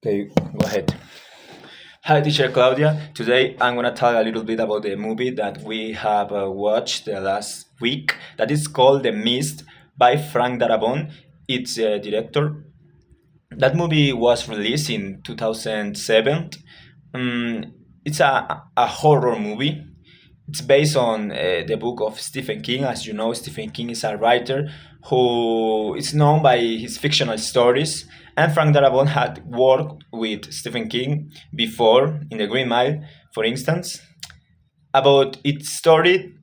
Okay, go ahead. Hi, teacher Claudia. Today I'm gonna talk a little bit about the movie that we have watched the last week. That is called The Mist by Frank Darabont. Its director. That movie was released in 2007. It's a horror movie. It's based on the book of Stephen King. As you know, Stephen King is a writer who is known by his fictional stories. And Frank Darabont had worked with Stephen King before in The Green Mile, for instance. About its story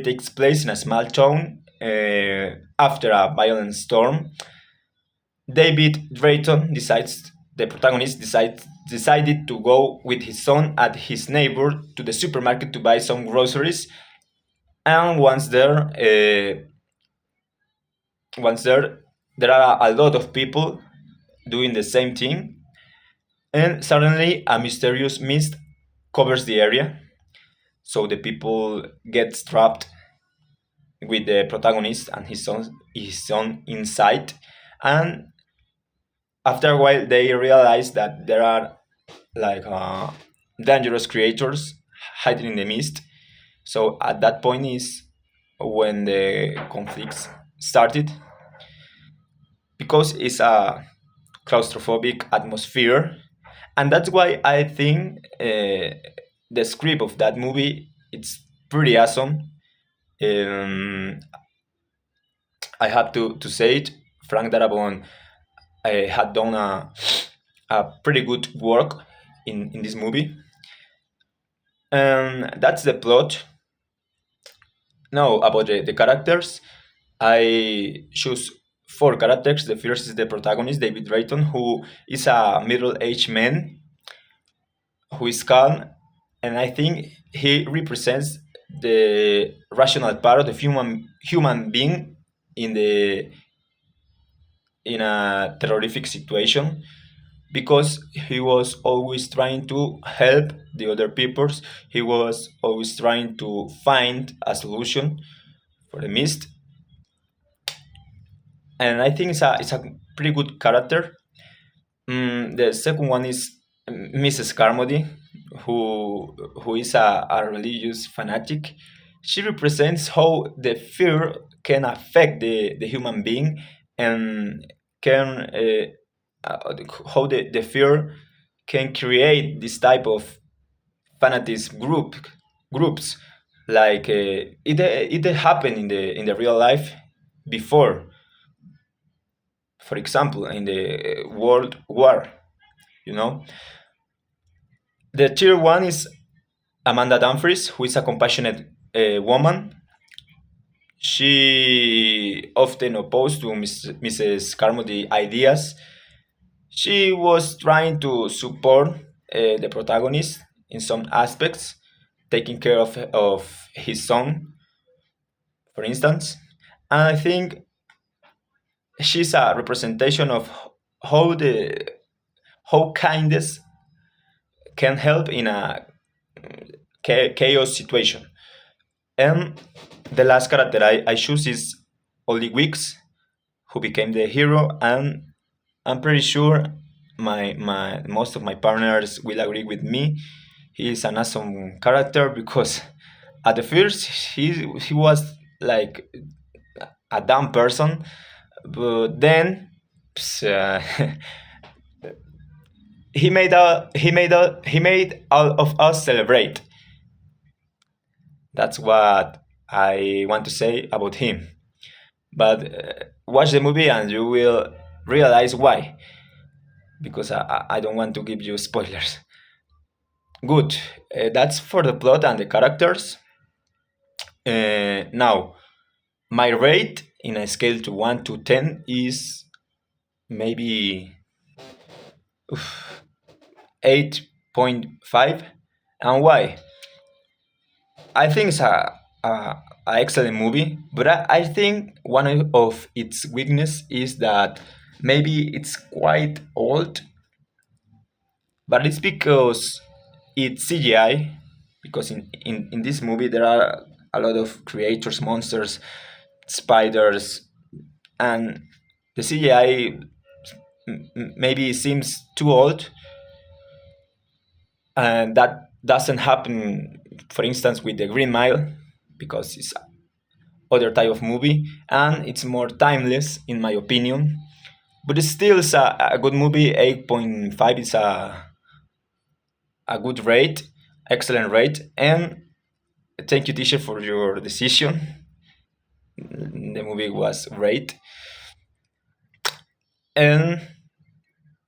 takes place in a small town after a violent storm. David Drayton decides the protagonist decided to go with his son and his neighbor to the supermarket to buy some groceries. And once there are a lot of people doing the same thing, and suddenly a mysterious mist covers the area. So the people get trapped with the protagonist and his son inside, and after a while they realize that there are like dangerous creatures hiding in the mist. So at that point is when the conflicts started, because it's a claustrophobic atmosphere, and that's why I think the script of that movie it's pretty awesome. um, I have to say it. Frank Darabont had done a pretty good work in this movie. That's the plot. Now about the characters, I choose four characters. The first is the protagonist, David Drayton, who is a middle-aged man who is calm, and I think he represents the rational part of the human being in the in a terrific situation, because he was always trying to help the other peoples. He was always trying to find a solution for the mist, and I think it's a pretty good character. The second one is Mrs. Carmody, who is a religious fanatic. She represents how the fear can affect the human being, and can how the fear can create this type of fanatism groups. Like it happened in the real life before. For example, in the World War, you know. The third one is Amanda Dumfries, who is a compassionate woman. She often opposed to Mrs. Carmody ideas. She was trying to support the protagonist in some aspects, taking care of his son, for instance. And I think she's a representation of how the how kindness can help in a chaos situation. And the last character I choose is Oli Weeks, who became the hero, and I'm pretty sure my most of my partners will agree with me. He is an awesome character because at the first he was like a dumb person, but then he made all of us celebrate. That's what I want to say about him. But watch the movie and you will realize why. Because I don't want to give you spoilers. Good. That's for the plot and the characters. Now, my rate in a scale to 1 to 10 is maybe 8.5. And why? I think it's a excellent movie, but I think one of its weakness is that maybe it's quite old, but it's because it's CGI. Because in this movie there are a lot of creatures, monsters, spiders, and the CGI maybe seems too old. and that doesn't happen, for instance, with the Green Mile, because it's other type of movie and it's more timeless in my opinion. But it still is a good movie. 8.5 is a good rate, excellent rate. And thank you, teacher, for your decision. The movie was great. And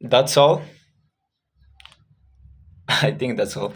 that's all. I think that's all.